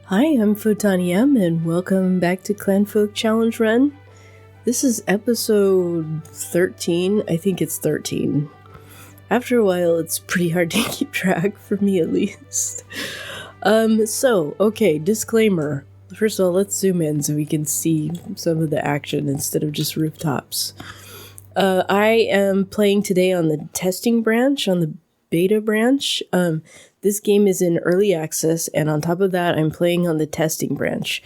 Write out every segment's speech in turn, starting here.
Hi, I'm Photoni M, and welcome back to Clanfolk Challenge Run. This is episode 13. I think it's 13. After a while, it's pretty hard to keep track, for me at least. Disclaimer. First of all, let's zoom in so we can see some of the action instead of just rooftops. I am playing today on the testing branch, on the beta branch. This game is in early access, and on top of that, I'm playing on the testing branch.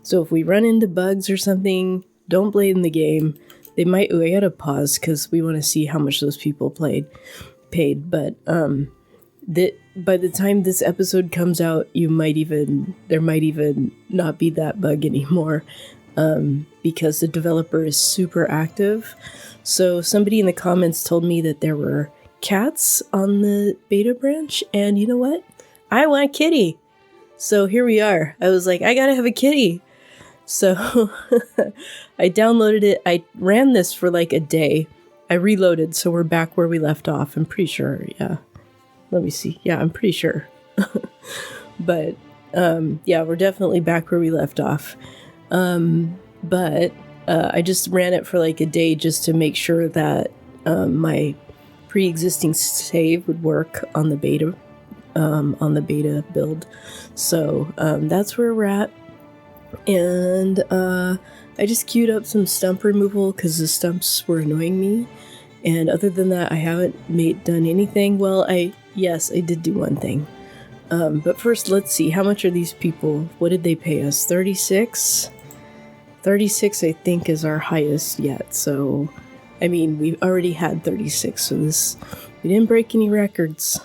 So if we run into bugs or something, don't blame the game. I gotta pause because we want to see how much those people paid. But by the time this episode comes out, there might even not be that bug anymore, because the developer is super active. So somebody in the comments told me that there were cats on the beta branch, and you know what? I want a kitty. So here we are. I was like, I gotta have a kitty. So I downloaded it. I ran this for like a day. I reloaded, so we're back where we left off. I'm pretty sure. Yeah. Let me see. Yeah, I'm pretty sure. But we're definitely back where we left off. But I just ran it for like a day just to make sure that my pre-existing save would work on the beta build. So that's where we're at. And I just queued up some stump removal because the stumps were annoying me. And other than that, I haven't done anything. Well, I did do one thing. But first, let's see. How much are these people? What did they pay us? 36? 36, I think, is our highest yet. So, I mean, we've already had 36. So we didn't break any records.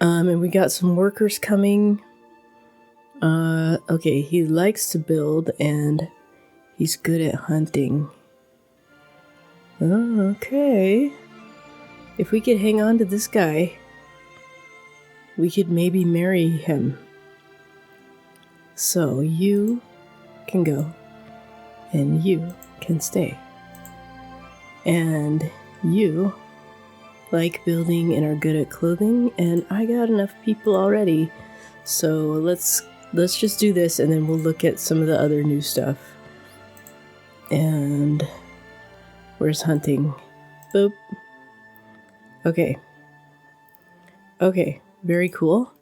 And we got some workers coming. Okay, he likes to build and he's good at hunting. Oh, okay. If we could hang on to this guy, we could maybe marry him. So you can go and you can stay. And you like building and are good at clothing, and I got enough people already. So let's just do this, and then we'll look at some of the other new stuff. And where's hunting? Boop. Okay, very cool.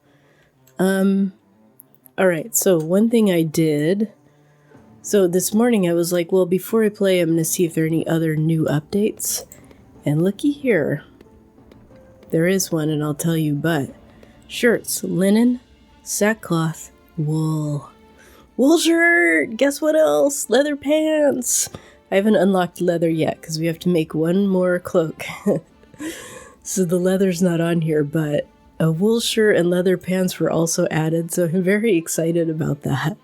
Alright, so one thing I did. So this morning I was like, well, before I play, I'm gonna see if there are any other new updates. And looky here. There is one, and I'll tell you, but shirts, linen, sackcloth, wool. Wool shirt! Guess what else? Leather pants! I haven't unlocked leather yet, because we have to make one more cloak. So the leather's not on here, but a wool shirt and leather pants were also added, so I'm very excited about that.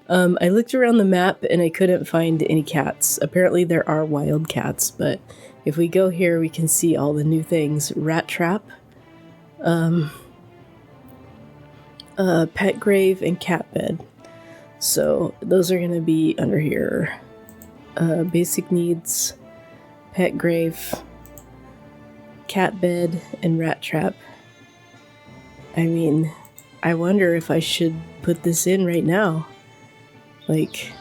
I looked around the map, and I couldn't find any cats. Apparently there are wild cats, but if we go here, we can see all the new things. Rat trap. Pet grave and cat bed. So those are going to be under here. Basic needs, pet grave, cat bed, and rat trap. I mean, I wonder if I should put this in right now. Like,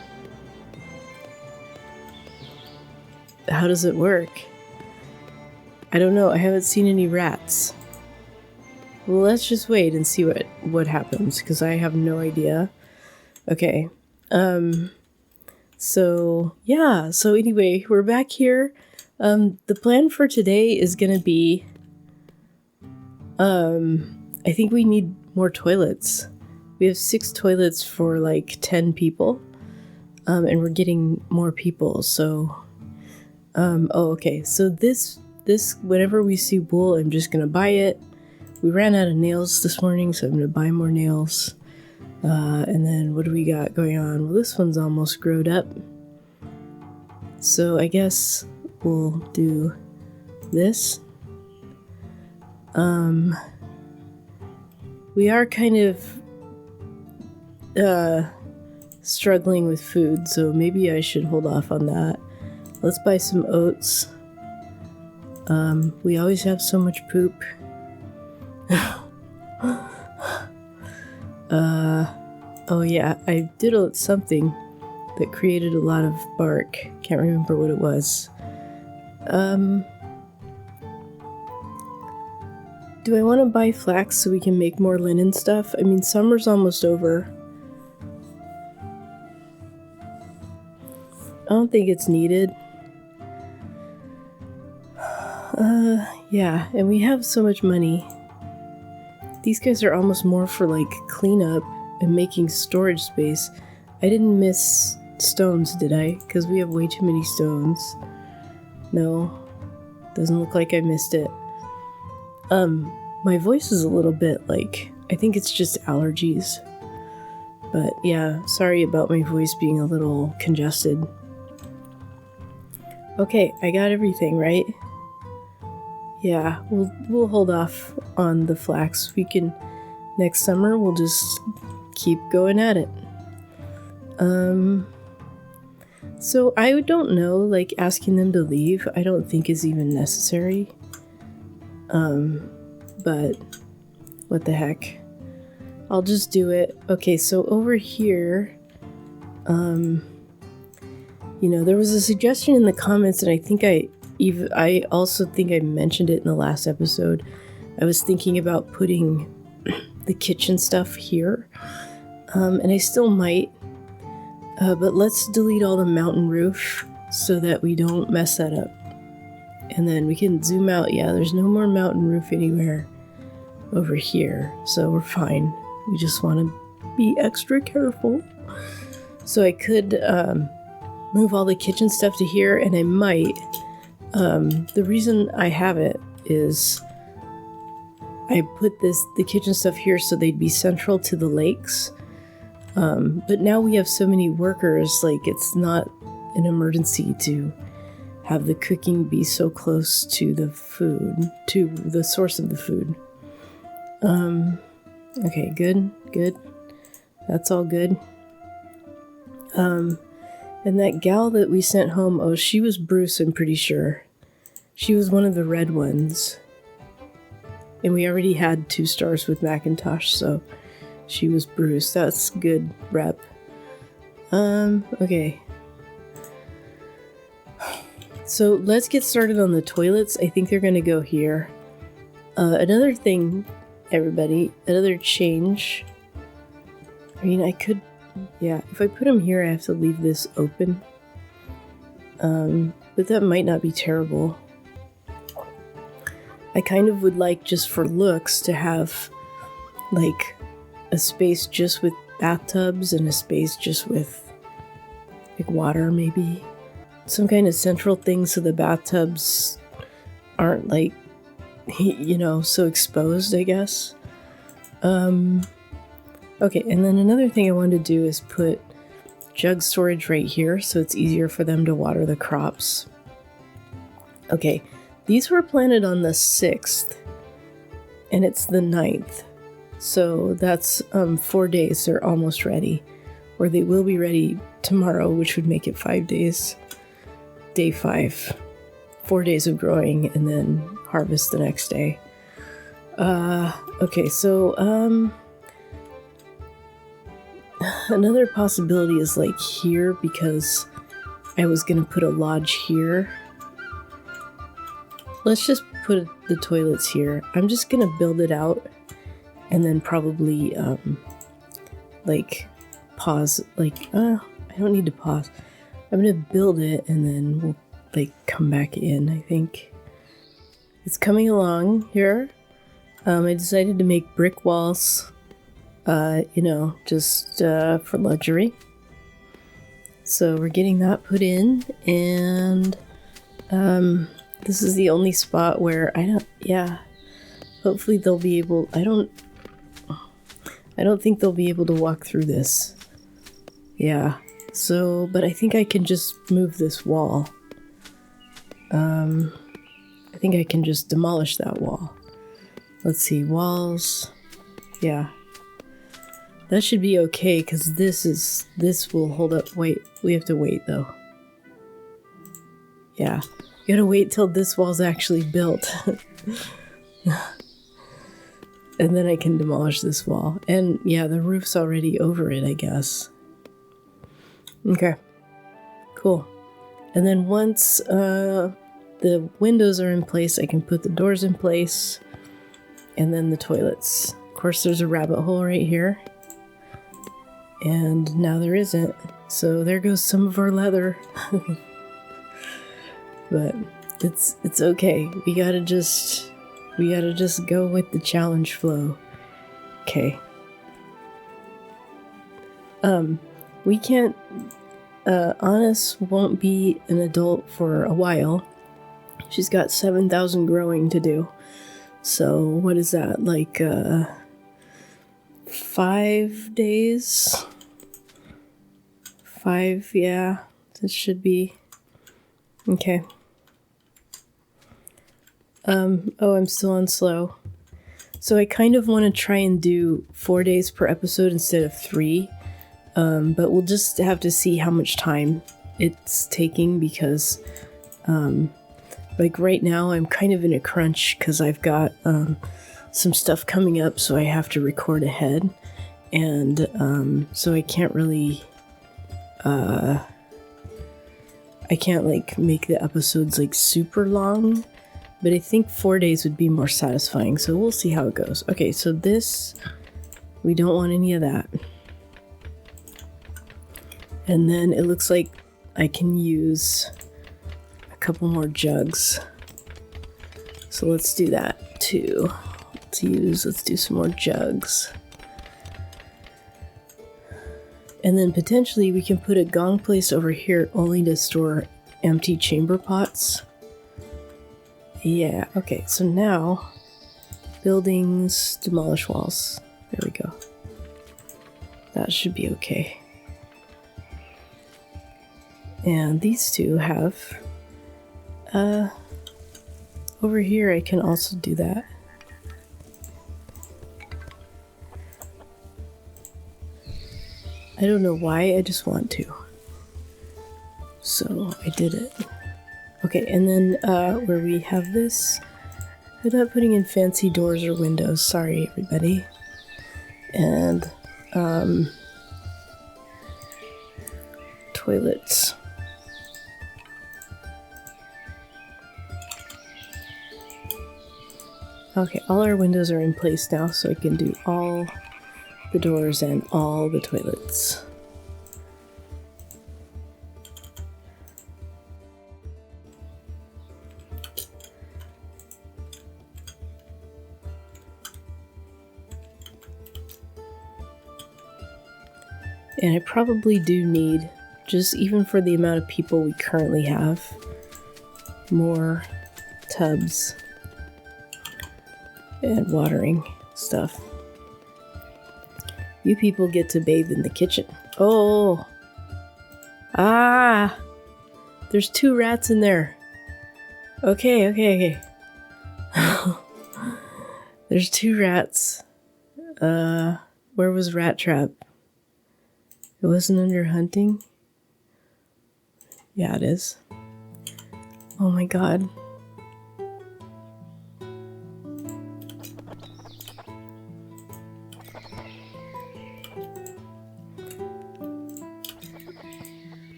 how does it work? I don't know. I haven't seen any rats. Well, let's just wait and see what happens, because I have no idea. Okay. So anyway, we're back here. The plan for today is gonna be, I think we need more toilets. We have 6 toilets for like 10 people. And we're getting more people, so, okay. So this, whenever we see wool, I'm just gonna buy it. We ran out of nails this morning, so I'm going to buy more nails. And then what do we got going on? Well, this one's almost growed up. So I guess we'll do this. We are kind of struggling with food, so maybe I should hold off on that. Let's buy some oats. We always have so much poop. Oh yeah, I did something that created a lot of bark. Can't remember what it was. Do I want to buy flax so we can make more linen stuff? I mean, summer's almost over. I don't think it's needed. Yeah, and we have so much money. These guys are almost more for like cleanup and making storage space. I didn't miss stones, did I? Because we have way too many stones. No, doesn't look like I missed it. My voice is a little bit like, I think it's just allergies. But yeah, sorry about my voice being a little congested. Okay, I got everything, right? Yeah, we'll hold off on the flax. We can, next summer, we'll just keep going at it. So I don't know, like asking them to leave, I don't think is even necessary. But what the heck? I'll just do it. Okay, so over here, there was a suggestion in the comments, and I think I also think I mentioned it in the last episode. I was thinking about putting the kitchen stuff here, and I still might, but let's delete all the mountain roof so that we don't mess that up. And then we can zoom out. Yeah, there's no more mountain roof anywhere over here, so we're fine. We just want to be extra careful. So I could move all the kitchen stuff to here, and I might. The reason I have it is I put the kitchen stuff here so they'd be central to the lakes. But now we have so many workers, like it's not an emergency to have the cooking be so close to the food, to the source of the food. Okay, good. That's all good. And that gal that we sent home, she was Bruce, I'm pretty sure. She was one of the red ones. And we already had 2 stars with Macintosh, so she was Bruce. That's good rep. Okay. So let's get started on the toilets. I think they're gonna go here. Another thing, everybody, another change. I mean, I could, yeah, if I put them here, I have to leave this open. But that might not be terrible. I kind of would like, just for looks, to have like a space just with bathtubs and a space just with like water, maybe. Some kind of central thing so the bathtubs aren't like, so exposed, I guess. Okay, and then another thing I wanted to do is put jug storage right here so it's easier for them to water the crops. Okay, these were planted on the 6th, and it's the 9th. So that's 4 days, they're almost ready. Or they will be ready tomorrow, which would make it 5 days. Day 5. 4 days of growing, and then harvest the next day. Okay, so, another possibility is like here, because I was gonna put a lodge here. Let's just put the toilets here. I'm just gonna build it out and then probably, like, pause, like, I don't need to pause. I'm gonna build it and then we'll, like, come back in, I think. It's coming along here. I decided to make brick walls, just for luxury. So we're getting that put in, and this is the only spot where hopefully they'll be able, I don't think they'll be able to walk through this. Yeah, so, but I think I can just move this wall. I think I can just demolish that wall. Let's see, walls, yeah. That should be okay, because this will hold up. Wait, we have to wait though. Yeah, you gotta wait till this wall's actually built. And then I can demolish this wall. And yeah, the roof's already over it, I guess. Okay. Cool. And then once the windows are in place, I can put the doors in place. And then the toilets. Of course, there's a rabbit hole right here. And now there isn't. So there goes some of our leather. But it's okay. We gotta just go with the challenge flow. Okay. We can't Honest won't be an adult for a while. She's got 7,000 growing to do. So what is that? Like 5 days? 5, yeah. That should be okay. Oh, I'm still on slow. So I kind of want to try and do 4 days per episode instead of 3. But we'll just have to see how much time it's taking because, like right now I'm kind of in a crunch because I've got, some stuff coming up, so I have to record ahead. And, so I can't really, I can't like make the episodes like super long. But I think 4 days would be more satisfying, so we'll see how it goes. Okay, so this, we don't want any of that. And then it looks like I can use a couple more jugs. So let's do that too. Let's do some more jugs. And then potentially we can put a gong place over here only to store empty chamber pots. Yeah, okay, so now, buildings, demolish walls. There we go. That should be okay. And these two have, over here I can also do that. I don't know why, I just want to. So, I did it. Okay, and then where we have this, I'm not putting in fancy doors or windows, sorry everybody. And toilets. Okay, all our windows are in place now, so I can do all the doors and all the toilets. And I probably do need, just even for the amount of people we currently have, more tubs and watering stuff. You people get to bathe in the kitchen. Oh! Ah! There's 2 rats in there. Okay. There's 2 rats. Where was Rat Trap? It wasn't under hunting? Yeah, it is. Oh my god.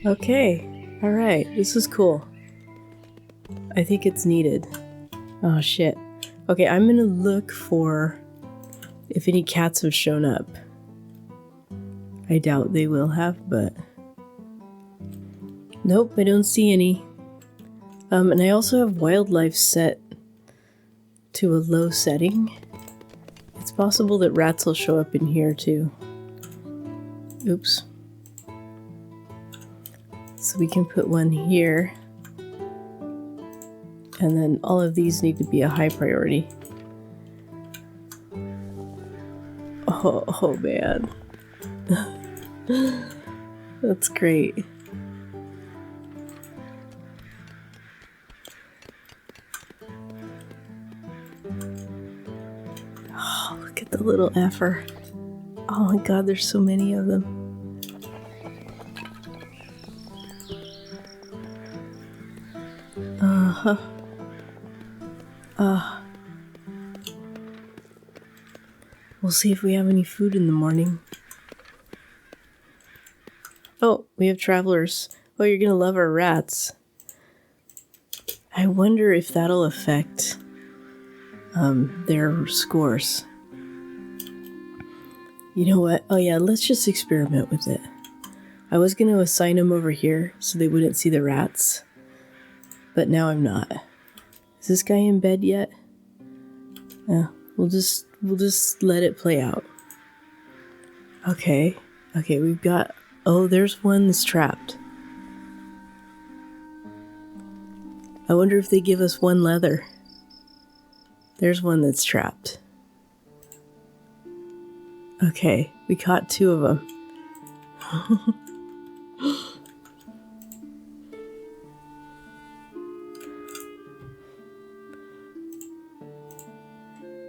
Okay, alright, this is cool. I think it's needed. Oh shit. Okay, I'm gonna look for if any cats have shown up. I doubt they will have, but... Nope, I don't see any. And I also have wildlife set to a low setting. It's possible that rats will show up in here too. Oops. So we can put one here. And then all of these need to be a high priority. Oh man. That's great. Oh, look at the little effer. Oh my god, there's so many of them. We'll see if we have any food in the morning. Oh, we have travelers. Oh, you're gonna love our rats. I wonder if that'll affect their scores. You know what? Oh yeah, let's just experiment with it. I was gonna assign them over here so they wouldn't see the rats, but now I'm not. Is this guy in bed yet? Yeah, we'll just let it play out. Okay, we've got. Oh, there's one that's trapped. I wonder if they give us one leather. There's one that's trapped. Okay, we caught 2 of them.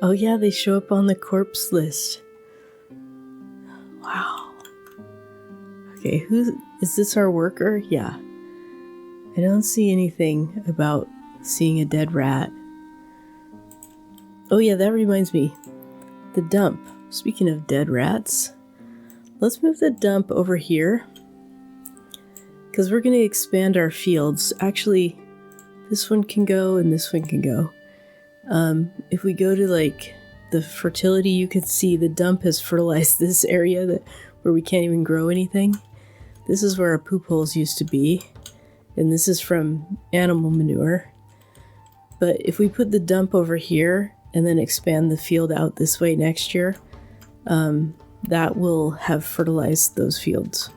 Oh yeah, they show up on the corpse list. Wow. Okay, is this our worker? Yeah. I don't see anything about seeing a dead rat. Oh yeah, that reminds me. The dump. Speaking of dead rats, let's move the dump over here. Because we're going to expand our fields. Actually, this one can go and this one can go. If we go to like the fertility, you could see the dump has fertilized this area where we can't even grow anything. This is where our poop holes used to be. And this is from animal manure. But if we put the dump over here and then expand the field out this way next year, that will have fertilized those fields.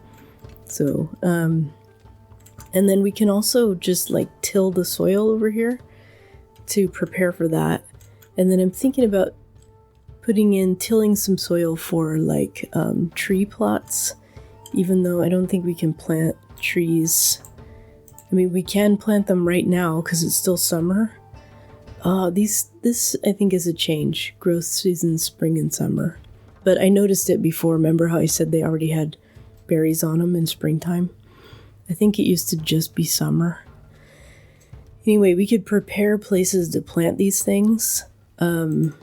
So, and then we can also just like till the soil over here to prepare for that. And then I'm thinking about tilling some soil for like tree plots, even though I don't think we can plant trees. I mean, we can plant them right now because it's still summer. This I think is a change. Growth season, spring and summer. But I noticed it before. Remember how I said they already had berries on them in springtime? I think it used to just be summer. Anyway, we could prepare places to plant these things, and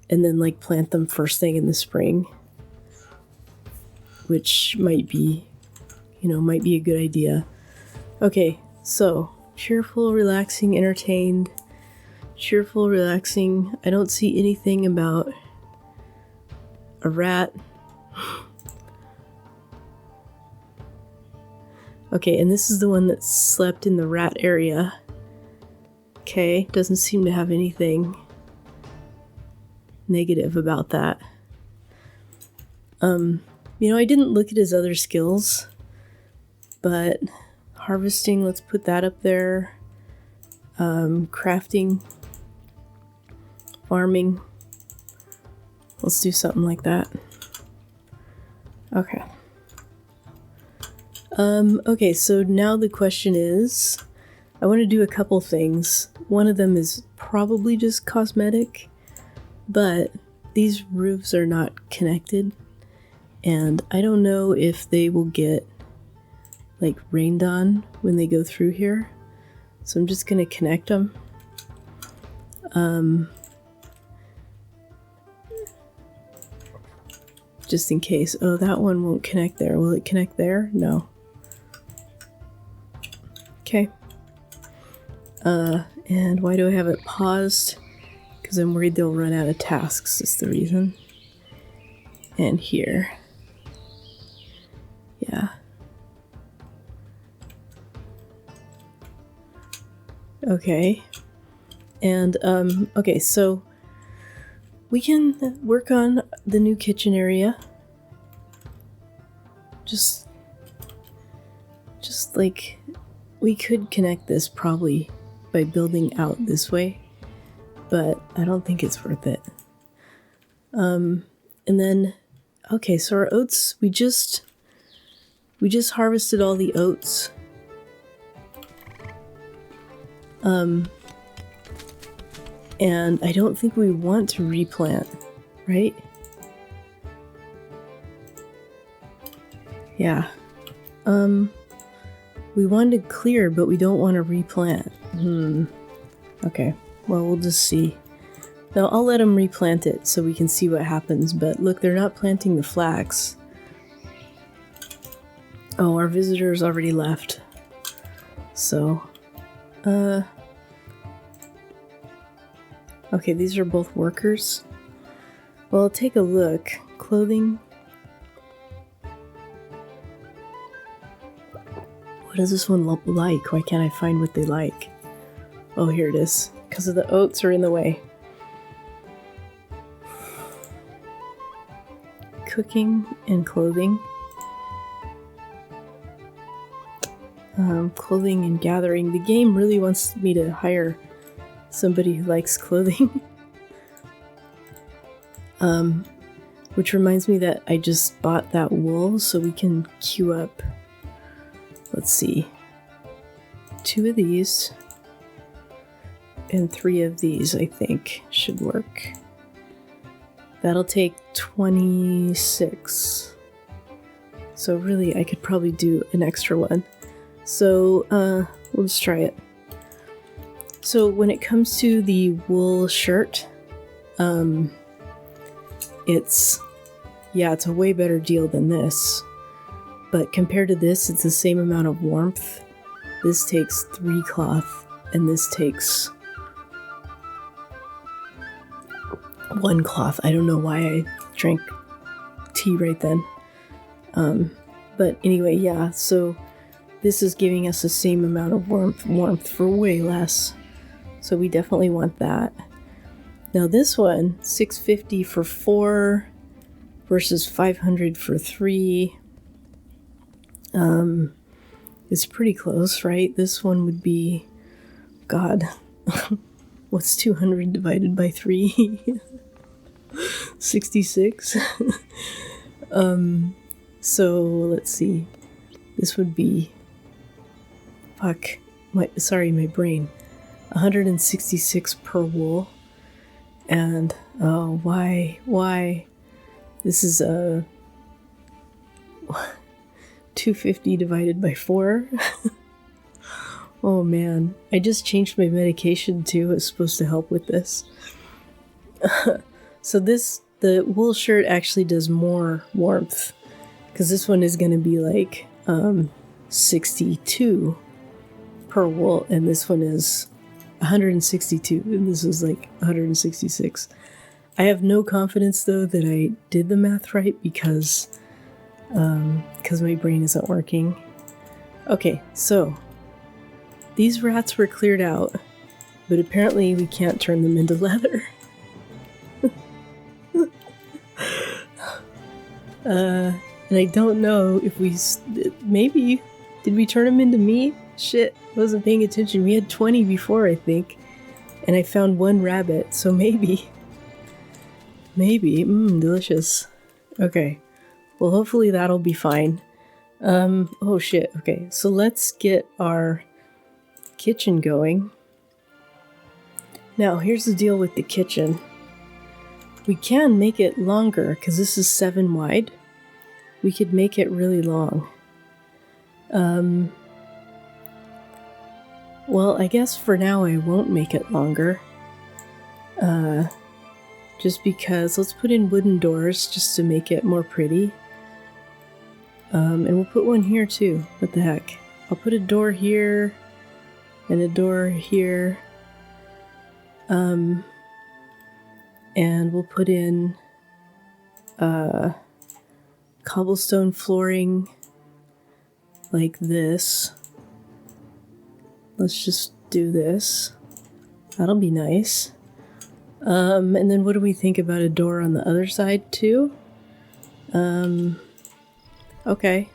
then like plant them first thing in the spring, which might be a good idea. Okay, so cheerful, relaxing, entertained. Cheerful, relaxing. I don't see anything about a rat. Okay, and this is the one that slept in the rat area. Okay, doesn't seem to have anything negative about that. I didn't look at his other skills, but harvesting, let's put that up there. Crafting, farming, let's do something like that. Okay. Okay, so now the question is, I want to do a couple things. One of them is probably just cosmetic, but these roofs are not connected, and I don't know if they will get like rained on when they go through here. So I'm just going to connect them. Just in case. Oh, that one won't connect there. Will it connect there? No. Okay. And why do I have it paused? Because I'm worried they'll run out of tasks, is the reason. And here. Yeah. Okay. And, okay, so we can work on the new kitchen area. Just like, we could connect this probably by building out this way, but I don't think it's worth it. And then, okay, so our oats, we just harvested all the oats. And I don't think we want to replant, right? Yeah. We want to clear, but we don't want to replant. Okay. Well, we'll just see. Now, I'll let them replant it so we can see what happens, but look, they're not planting the flax. Oh, our visitor's already left. So, okay, these are both workers. Well, take a look. Clothing. What does this one like? Why can't I find what they like? Oh, here it is. Because of the oats are in the way. Cooking and clothing. Clothing and gathering. The game really wants me to hire somebody who likes clothing. Which reminds me that I just bought that wool, so we can queue up, let's see, 2 of these and 3 of these, I think, should work. That'll take 26. So really, I could probably do an extra one. So, we'll just try it. So when it comes to the wool shirt, it's a way better deal than this. But compared to this, it's the same amount of warmth. This takes 3 cloth, and this takes 1 cloth. I don't know why I drank tea right then. But anyway, yeah, so this is giving us the same amount of warmth for way less. So we definitely want that. Now this one, $650 for 4 versus $500 for 3. It's pretty close, right? This one would be, God, what's 200 divided by 3? 66. So let's see. This would be, my brain. 166 per wool. And, oh, why? This is a 250 divided by 4. Oh man, I just changed my medication too. It's supposed to help with this. So the wool shirt actually does more warmth, because this one is going to be like 62 per wool, and this one is 162, and this is like 166. I have no confidence though that I did the math right, because my brain isn't working. Okay, so these rats were cleared out, but apparently we can't turn them into leather. And I don't know if maybe, did we turn them into meat? Shit, I wasn't paying attention. We had 20 before, I think, and I found 1 rabbit, so maybe, delicious. Okay, well, hopefully that'll be fine. Oh shit, okay, so let's get our kitchen going. Now, here's the deal with the kitchen. We can make it longer, because this is 7 wide. We could make it really long. Well, I guess for now I won't make it longer. Just because, let's put in wooden doors just to make it more pretty. And we'll put one here too. What the heck? I'll put a door here and a door here. And we'll put in cobblestone flooring like this. Let's just do this. That'll be nice. And then what do we think about a door on the other side too? Okay.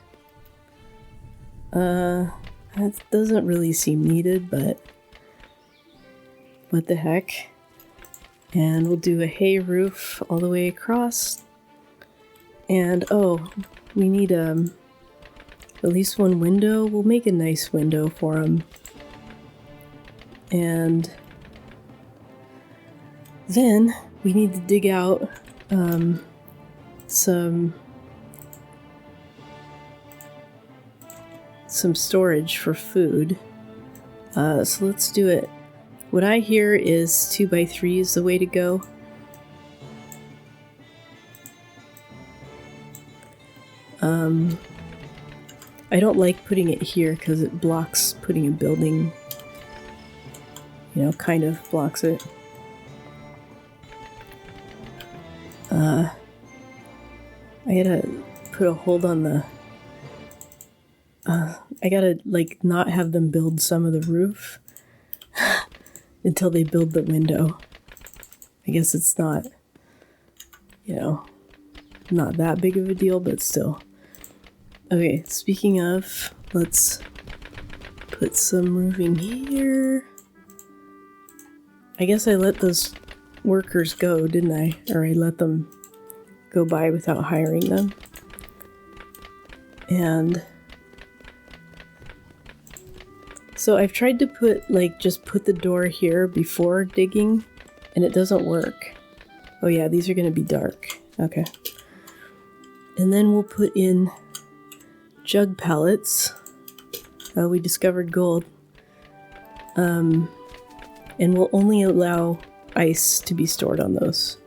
That doesn't really seem needed, but what the heck. And we'll do a hay roof all the way across. And oh, we need at least 1 window. We'll make a nice window for them. And then we need to dig out some storage for food. So let's do it. What I hear is 2x3 is the way to go. I don't like putting it here because it blocks putting a building, you know, kind of blocks it. I gotta put a hold on the... I gotta, like, not have them build some of the roof until they build the window. I guess it's not, you know, not that big of a deal, but still. Okay, speaking of, let's put some roofing here. I guess I let those workers go, didn't I? Or I let them go by without hiring them. And so I've tried to put, like, just put the door here before digging, and it doesn't work. Oh yeah, these are going to be dark. Okay. And then we'll put in jug pallets. We discovered gold. And we'll only allow ice to be stored on those.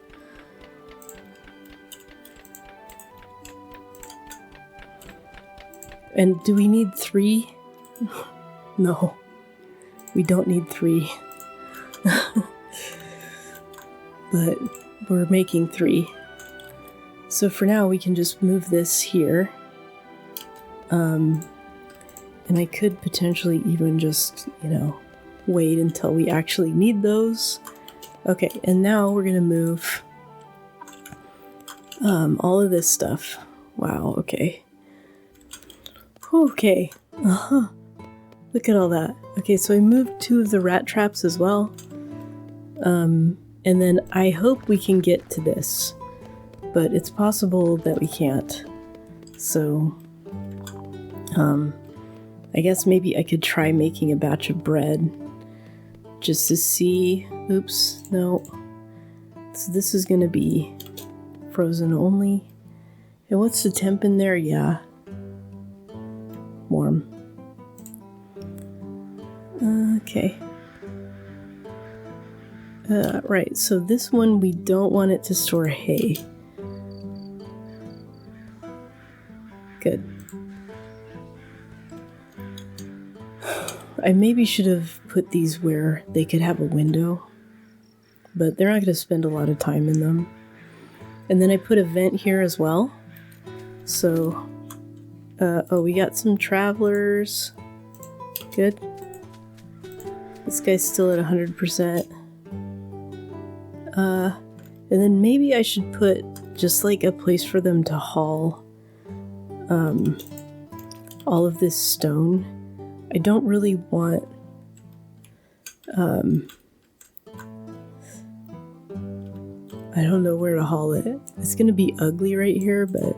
And do we need 3? No, we don't need 3. But we're making 3. So for now we can just move this here. And I could potentially even just, you know, wait until we actually need those. Okay, and now we're gonna move all of this stuff. Wow, okay. Okay, look at all that. Okay, so I moved 2 of the rat traps as well. And then I hope we can get to this, but it's possible that we can't. So, I guess maybe I could try making a batch of bread just to see. Oops, no. So this is gonna be frozen only. And what's the temp in there? Yeah. Warm. Okay. Right, so this one we don't want it to store hay. Good. I maybe should have put these where they could have a window, but they're not going to spend a lot of time in them. And then I put a vent here as well. So, oh, we got some travelers. Good. This guy's still at 100%. And then maybe I should put just like a place for them to haul all of this stone. I don't really want I don't know where to haul it. It's gonna be ugly right here, but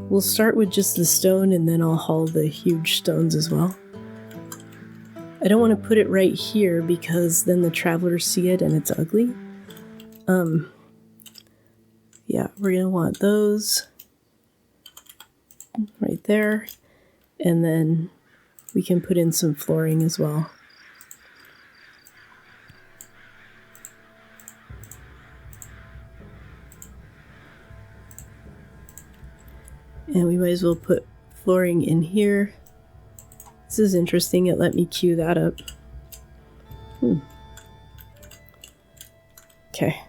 we'll start with just the stone and then I'll haul the huge stones as well. I don't want to put it right here because then the travelers see it and it's ugly. Yeah, we're gonna want those right there, and then we can put in some flooring as well. And we might as well put flooring in here. This is interesting, it let me queue that up. Okay.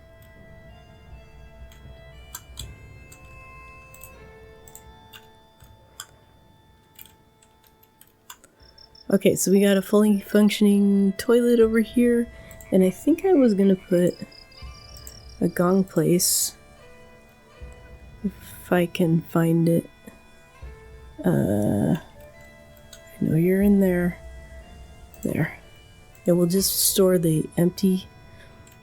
Okay, so we got a fully functioning toilet over here, and I think I was gonna put a gong place, if I can find it. I know you're in there. There. And we'll just store the empty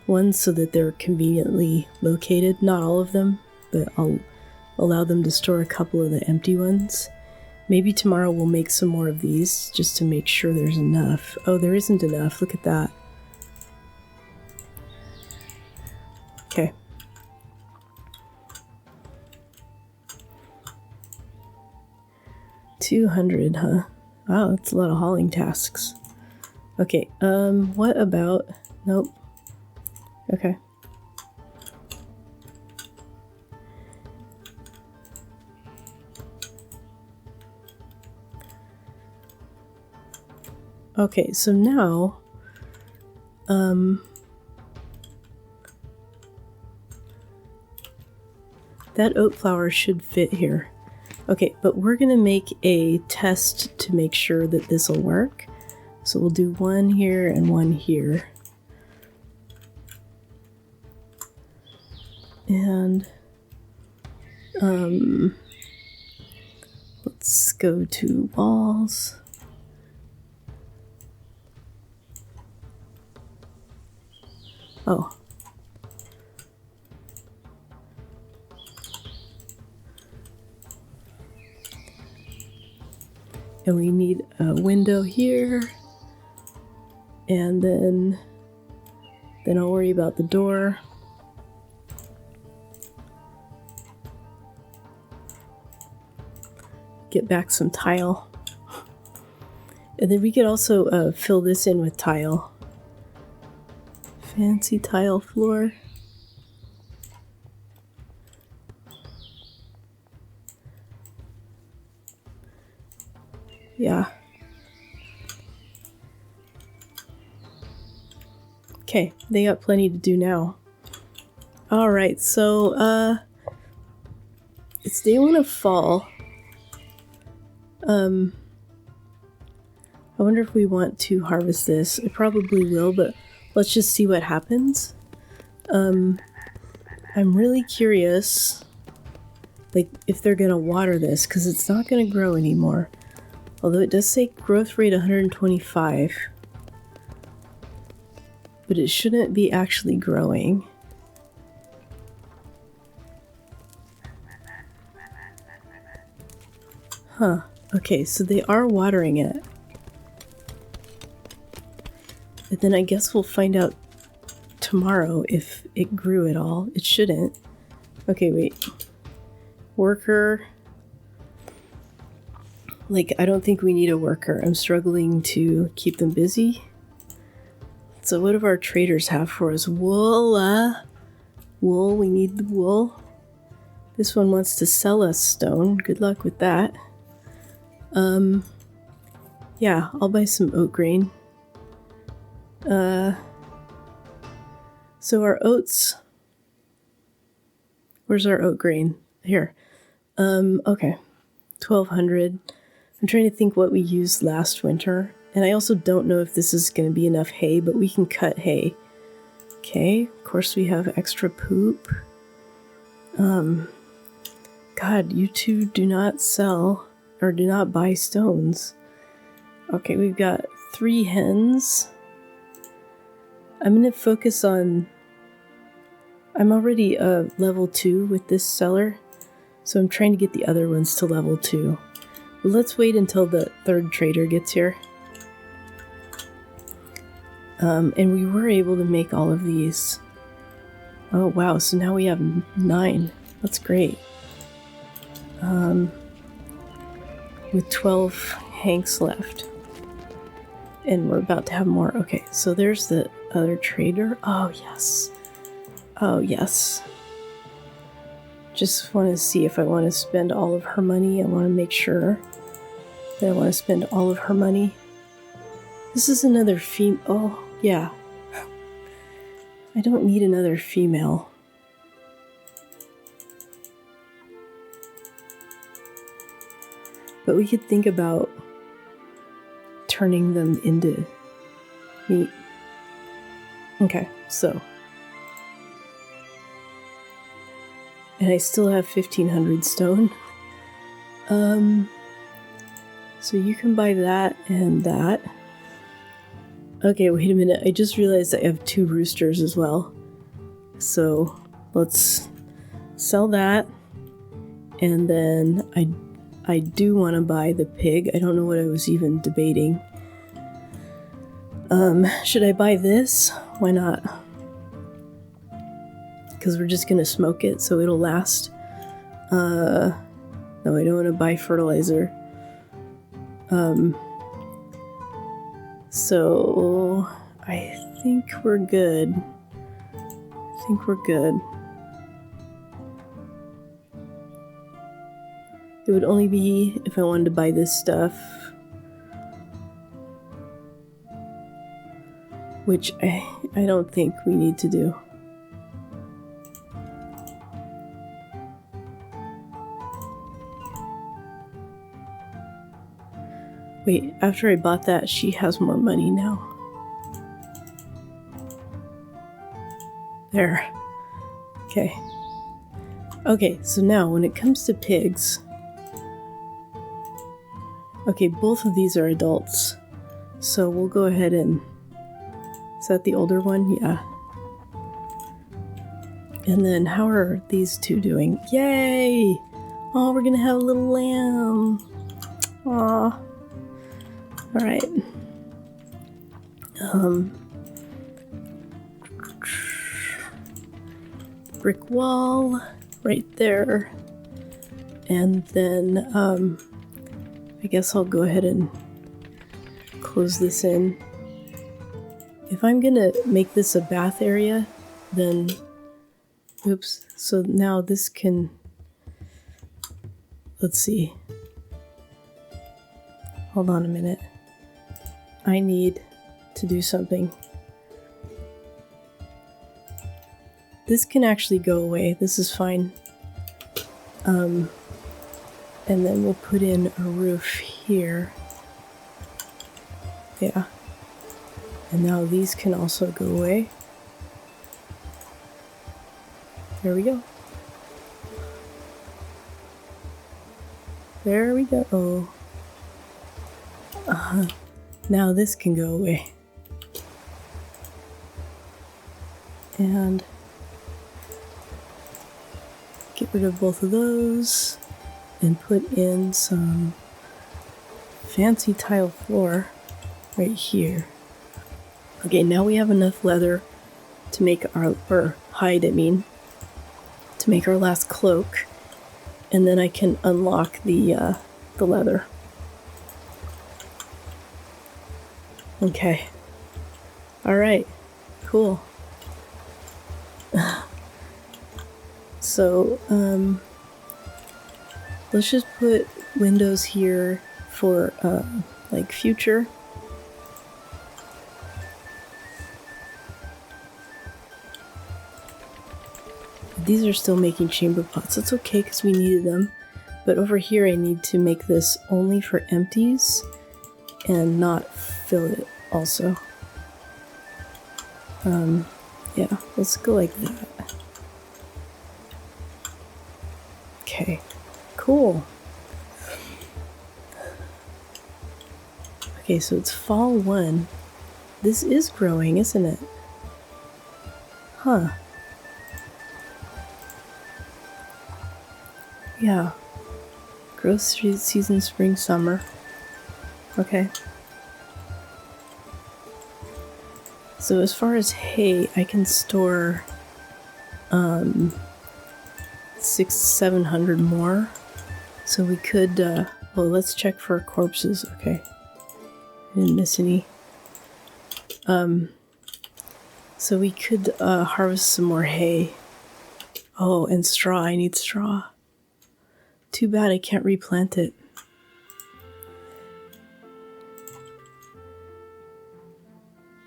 ones so that they're conveniently located. Not all of them, but I'll allow them to store a couple of the empty ones. Maybe tomorrow we'll make some more of these just to make sure there's enough. Oh, there isn't enough. Look at that. Okay. $200, huh? Wow, that's a lot of hauling tasks. Okay, what about... Nope. Okay. Okay, so now, that oat flour should fit here. Okay, but we're gonna make a test to make sure that this will work. So we'll do one here and one here. And, let's go to walls. Oh. And we need a window here. And then I'll worry about the door. Get back some tile. And then we could also fill this in with tile. Fancy tile floor. Yeah. Okay, they got plenty to do now. Alright, so, it's day 1 of fall. I wonder if we want to harvest this. I probably will, but let's just see what happens. I'm really curious, like, if they're gonna water this, because it's not gonna grow anymore. Although it does say growth rate 125. But it shouldn't be actually growing. Huh. Okay, so they are watering it. And then I guess we'll find out tomorrow if it grew at all. It shouldn't. Okay, wait. Worker. Like, I don't think we need a worker. I'm struggling to keep them busy. So what do our traders have for us? Wool, wool, we need the wool. This one wants to sell us stone. Good luck with that. Yeah, I'll buy some oat grain. So our oats... Where's our oat grain? Here. Okay. 1,200. I'm trying to think what we used last winter. And I also don't know if this is going to be enough hay, but we can cut hay. Okay, of course we have extra poop. God, you two do not sell or do not buy stones. Okay, we've got 3 hens. I'm going to focus on... I'm already level 2 with this seller, so I'm trying to get the other ones to level 2. But let's wait until the 3rd trader gets here. And we were able to make all of these. Oh wow, so now we have 9. That's great. With 12 hanks left. And we're about to have more. Okay, so there's the other trader. Oh yes. Oh yes. Just want to see if I want to spend all of her money. I want to make sure that I want to spend all of her money. This is another female. Oh, yeah. I don't need another female. But we could think about turning them into meat. Okay, so. And I still have 1,500 stone. So you can buy that and that. Okay, wait a minute. I just realized I have 2 roosters as well. So let's sell that. And then I do want to buy the pig. I don't know what I was even debating. Should I buy this? Why not? Because we're just going to smoke it so it'll last. No, I don't want to buy fertilizer. So I think we're good. It would only be if I wanted to buy this stuff, which I don't think we need to do. Wait, after I bought that, she has more money now. There. Okay. Okay, so now when it comes to pigs... Okay, both of these are adults. So we'll go ahead and... Is that the older one? Yeah. And then how are these two doing? Yay! Oh, we're gonna have a little lamb. Aw. Alright. Brick wall right there. And then, I guess I'll go ahead and close this in. If I'm gonna make this a bath area, then... Oops. So now this can... Let's see. Hold on a minute. I need to do something. This can actually go away. This is fine. And then we'll put in a roof here. Yeah. And now these can also go away. There we go. There we go. Now this can go away. And get rid of both of those and put in some fancy tile floor right here. Okay, now we have enough leather to make our, or hide, I mean, to make our last cloak. And then I can unlock the leather. Okay. Alright. Cool. So, let's just put windows here for, like, future. These are still making chamber pots. That's okay because we needed them. But over here I need to make this only for empties and not fill it also. Yeah, let's go like that. Okay, cool. Okay, so it's fall 1. This is growing, isn't it? Huh. Yeah. Growth season, spring, summer. Okay. So as far as hay, I can store 700 more. So we could, well, let's check for corpses. Okay. Didn't miss any. So we could harvest some more hay. Oh, and straw. I need straw. Too bad I can't replant it.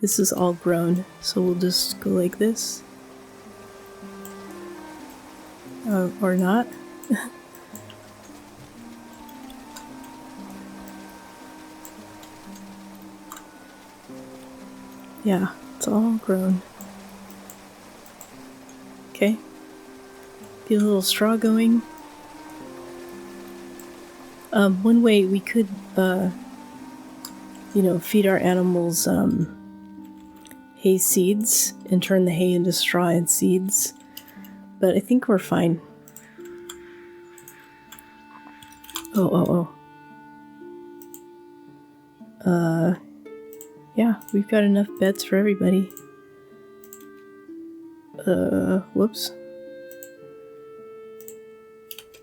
This is all grown, so we'll just go like this. Or not. Yeah, it's all grown. Okay. Get a little straw going. One way we could, you know, feed our animals, hay seeds and turn the hay into straw and seeds. But I think we're fine. Yeah, we've got enough beds for everybody. Whoops.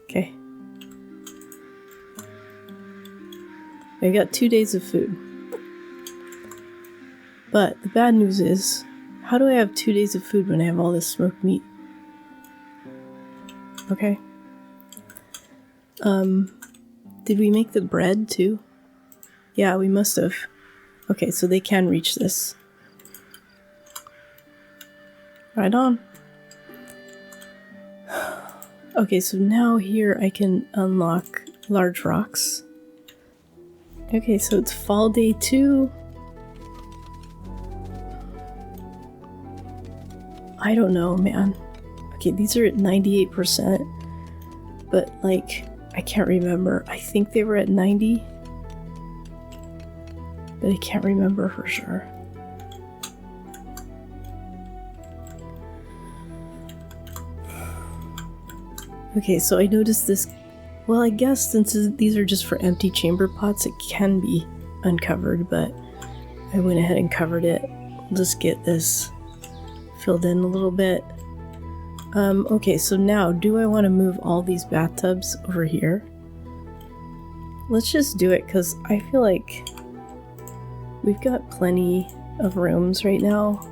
Okay. I got 2 days of food. But the bad news is, how do I have 2 days of food when I have all this smoked meat? Okay. Did we make the bread too? Yeah, we must have. Okay, so they can reach this. Right on. Okay, so now here I can unlock large rocks. Okay, so it's fall day 2. I don't know, man. Okay, these are at 98%, but like, I can't remember. I think they were at 90, but I can't remember for sure. Okay, so I noticed this. Well, I guess since these are just for empty chamber pots, it can be uncovered, but I went ahead and covered it. We'll just get this filled in a little bit. Okay, so now, do I want to move all these bathtubs over here? Let's just do it, because I feel like we've got plenty of rooms right now.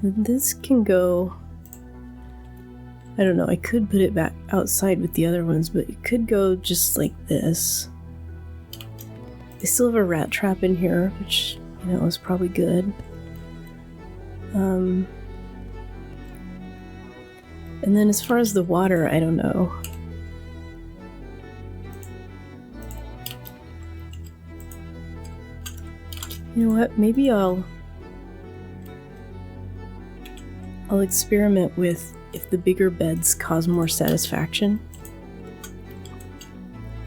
This can go, I don't know, I could put it back outside with the other ones, but it could go just like this. I still have a rat trap in here, which, you know, is probably good. And then as far as the water, I don't know. You know what, maybe I'll experiment with if the bigger beds cause more satisfaction.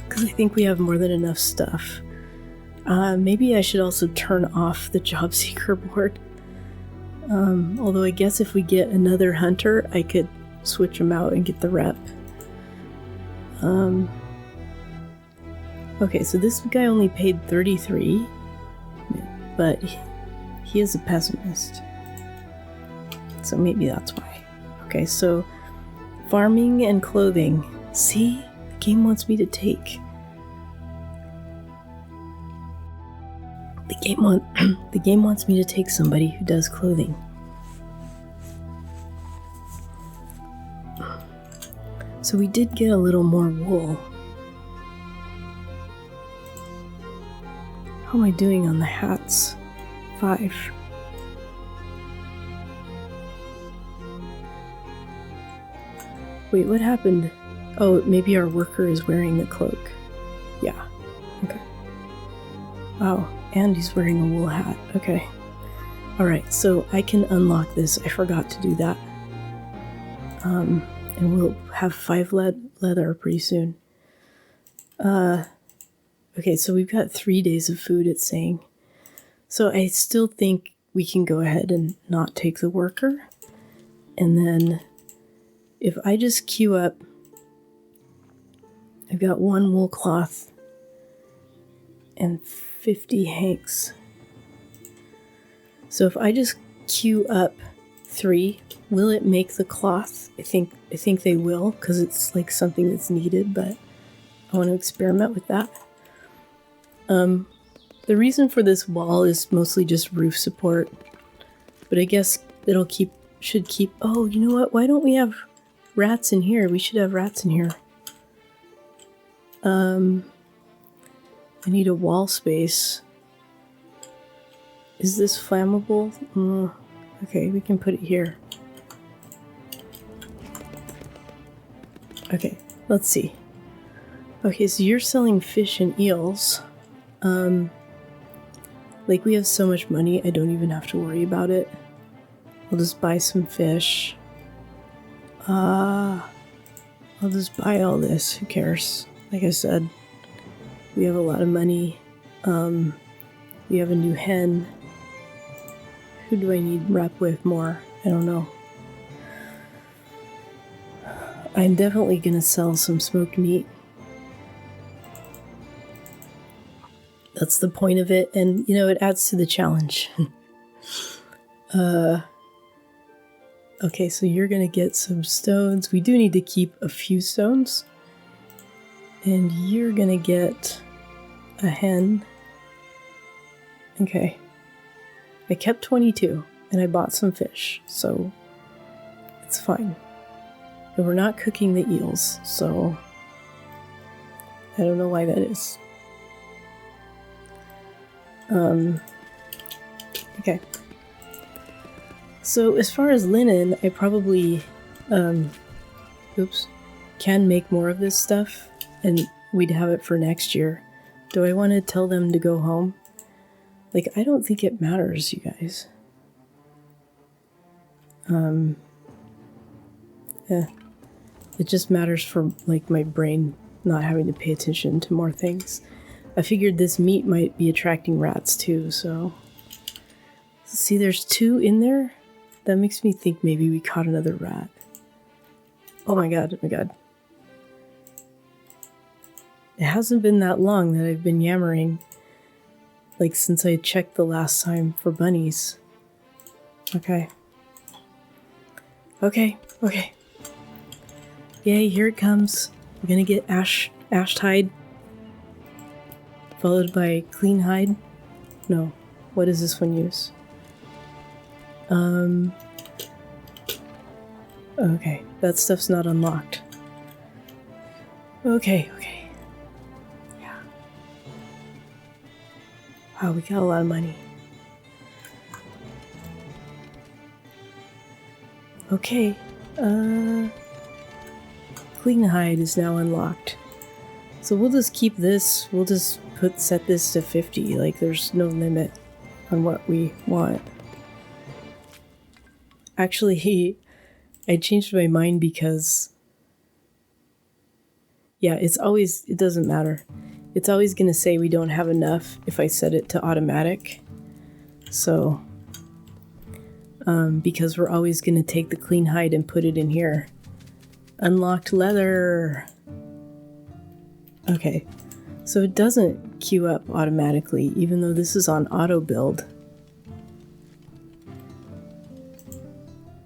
Because I think we have more than enough stuff. Maybe I should also turn off the job seeker board. Although I guess if we get another hunter, I could switch them out and get the rep. Okay, so this guy only paid 33, but he is a pessimist. So maybe that's why. Okay, so farming and clothing. See? The game wants me to take. The game wants me to take somebody who does clothing. So we did get a little more wool. How am I doing on the hats? 5. Wait, what happened? Oh, maybe our worker is wearing the cloak. Yeah. Okay. Wow, and he's wearing a wool hat. Okay. Alright, so I can unlock this. I forgot to do that. And we'll have 5 leather pretty soon. Okay, so we've got 3 days of food, it's saying. So I still think we can go ahead and not take the worker. And then if I just queue up, I've got 1 wool cloth and 50 hanks. So if I just queue up 3, will it make the cloth? I think they will, because it's like something that's needed, but I want to experiment with that. The reason for this wall is mostly just roof support, but I guess should keep, oh, you know what? Why don't we have rats in here? We should have rats in here. I need a wall space. Is this flammable? Okay, we can put it here. Okay, let's see. Okay, so you're selling fish and eels. Like, we have so much money, I don't even have to worry about it. I'll just buy some fish. I'll just buy all this, who cares? Like I said, we have a lot of money. We have a new hen. Who do I need rep with more? I don't know. I'm definitely gonna sell some smoked meat. That's the point of it, and you know, it adds to the challenge. Okay, so you're gonna get some stones. We do need to keep a few stones. And you're gonna get a hen. Okay. I kept 22, and I bought some fish, so it's fine. And we're not cooking the eels, so I don't know why that is. Okay. So as far as linen, I probably, can make more of this stuff, and we'd have it for next year. Do I want to tell them to go home? Like, I don't think it matters, you guys. Yeah. It just matters for, like, my brain not having to pay attention to more things. I figured this meat might be attracting rats, too, so... See, there's 2 in there? That makes me think maybe we caught another rat. Oh my god, oh my god. It hasn't been that long that I've been yammering. Like, since I checked the last time for bunnies. Okay. Okay, okay. Yay, here it comes. We're gonna get ash hide. Followed by clean hide. No. What does this one use? Okay. That stuff's not unlocked. Okay, okay. Yeah. Wow, we got a lot of money. Okay. Clean hide is now unlocked. So we'll just keep this. We'll just set this to 50. Like, there's no limit on what we want. Actually, I changed my mind because, yeah, it doesn't matter. It's always going to say we don't have enough if I set it to automatic. So, because we're always going to take the clean hide and put it in here. Unlocked leather. Okay, so it doesn't queue up automatically, even though this is on auto build.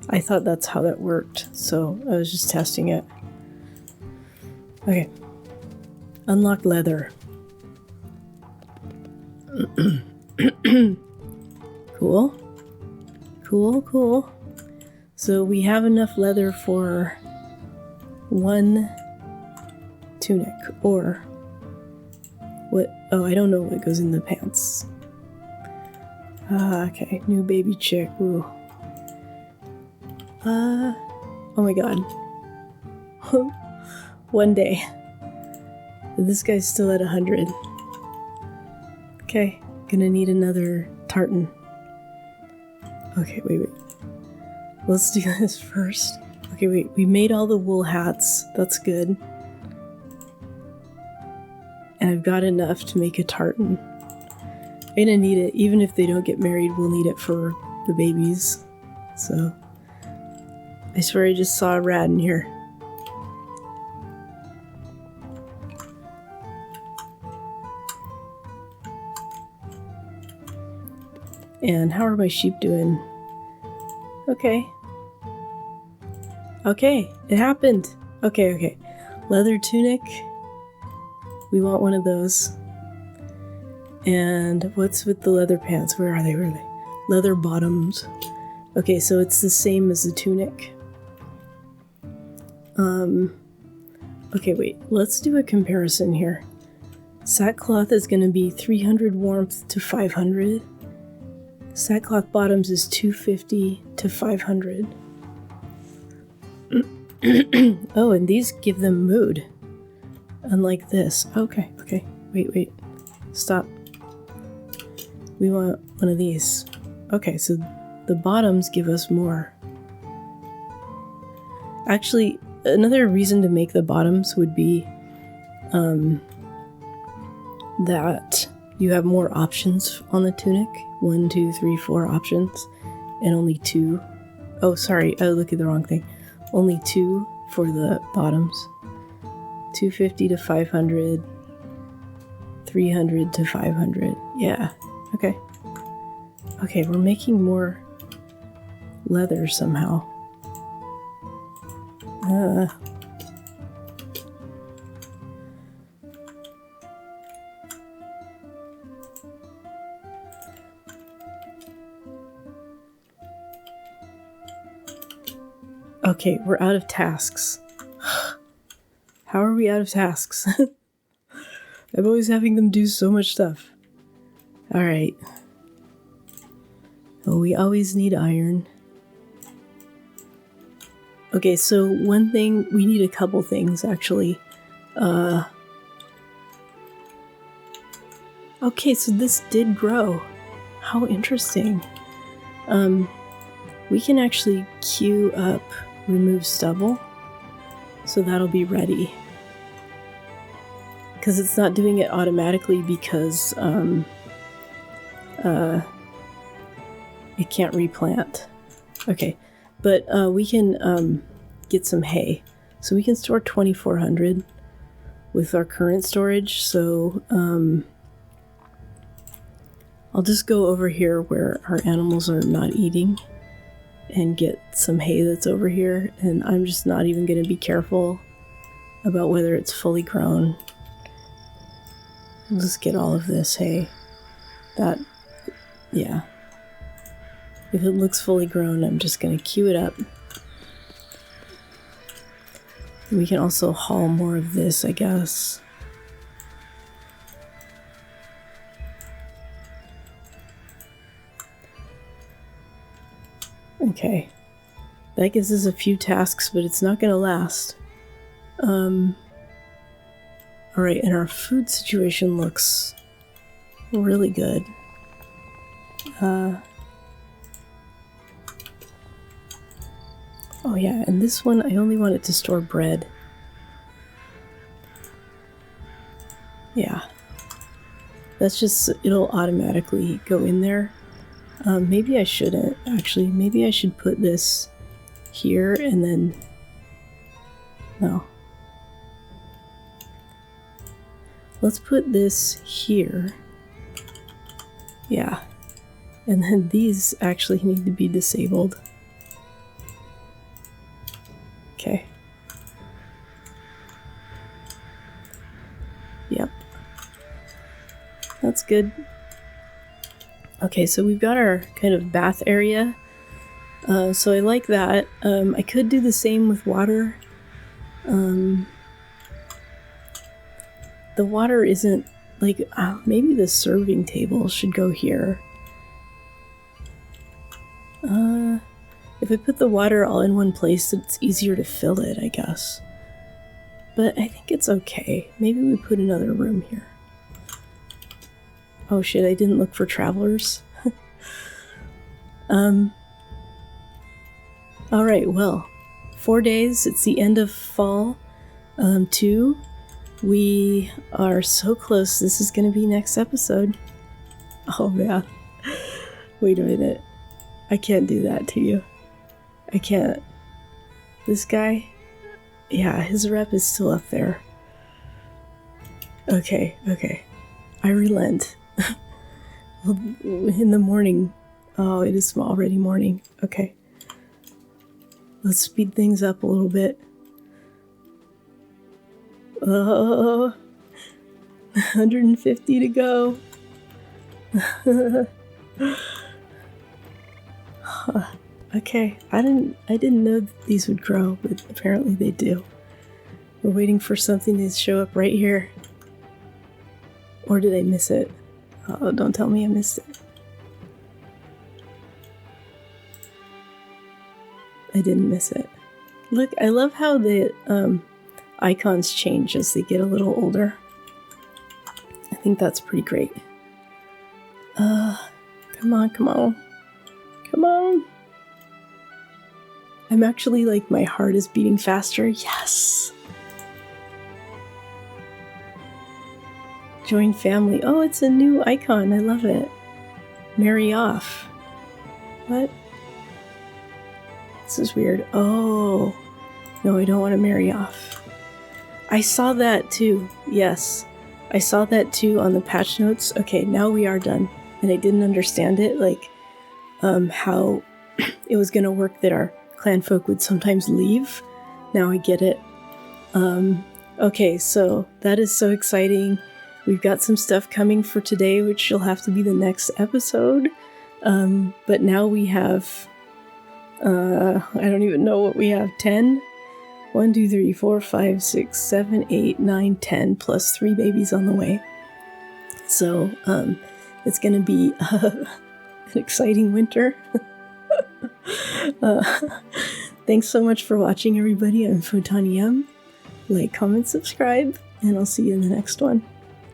I thought that's how that worked, so I was just testing it. Okay. Unlocked leather. Cool. Cool, cool. So we have enough leather for 1 tunic, or what? Oh, I don't know what goes in the pants. Okay, new baby chick. Ooh. Oh my god. One day. This guy's still at 100. Okay, gonna need another tartan. Okay, wait. Let's do this first. Okay, wait, we made all the wool hats. That's good. And I've got enough to make a tartan. I'm gonna need it. Even if they don't get married, we'll need it for the babies. So, I swear I just saw a rat in here. And how are my sheep doing? Okay. Okay, it happened. Okay. Leather tunic. We want one of those. And what's with the leather pants? Where are they? Leather bottoms. Okay, so it's the same as the tunic. Okay, wait. Let's do a comparison here. Sackcloth is going to be 300 warmth to 500. Sackcloth bottoms is 250 to 500. Oh, and these give them mood. Unlike this. Okay. Wait. Stop. We want one of these. Okay, so the bottoms give us more. Actually, another reason to make the bottoms would be that you have more options on the tunic. 1, 2, 3, 4 options. And only 2. Oh, sorry. I looked at the wrong thing. Only 2 for the bottoms. 250 to 500. 300 to 500. Yeah. Okay, we're making more leather somehow. Okay, we're out of tasks. How are we out of tasks? I'm always having them do so much stuff. Alright. Oh, we always need iron. Okay, so one thing, we need a couple things actually. Okay, so this did grow. How interesting. We can actually queue up remove stubble. So that'll be ready. Because it's not doing it automatically because it can't replant. Okay, but we can get some hay. So we can store 2,400 with our current storage. So I'll just go over here where our animals are not eating and get some hay that's over here. And I'm just not even going to be careful about whether it's fully grown. I'll just get all of this hay. That, yeah. If it looks fully grown, I'm just going to queue it up. We can also haul more of this, I guess. Okay. That gives us a few tasks, but it's not going to last. Alright, and our food situation looks really good. Oh yeah, and this one, I only want it to store bread. Yeah. That's just, it'll automatically go in there. Maybe I shouldn't, actually. Maybe I should put this here and then... No. Let's put this here. Yeah. And then these actually need to be disabled. Okay. Yep. That's good. Okay, so we've got our kind of bath area. So I like that. I could do the same with water. The water isn't like, maybe the serving table should go here. If I put the water all in one place, it's easier to fill it, I guess. But I think it's okay. Maybe we put another room here. Oh shit, I didn't look for travelers. Alright, well, 4 days, it's the end of fall 2. We are so close. This is going to be next episode. Oh man. Wait a minute. I can't do that to you. I can't. This guy? Yeah, his rep is still up there. Okay, okay. I relent. In the morning. Oh, it is already morning. Okay. Let's speed things up a little bit. 150 to go. Okay, I didn't know that these would grow, but apparently they do. We're waiting for something to show up right here. Or did I miss it? Oh, don't tell me I missed it. I didn't miss it. Look, I love how the icons change as they get a little older. I think that's pretty great. Come on, come on. Come on. I'm actually like, my heart is beating faster. Yes. Join family. Oh, it's a new icon. I love it. Marry off. What? This is weird. Oh. No, I don't want to marry off. I saw that too. Yes. I saw that too on the patch notes. Okay, now we are done. And I didn't understand it, like, how it was going to work that our clanfolk would sometimes leave. Now I get it. Okay, so that is so exciting. We've got some stuff coming for today, which will have to be the next episode. But now we have, I don't even know what we have, 10? 1, 2, 3, 4, 5, 6, 7, 8, 9, 10, plus 3 babies on the way. So, it's gonna be an exciting winter. Thanks so much for watching, everybody. I'm Photonium. Like, comment, subscribe, and I'll see you in the next one.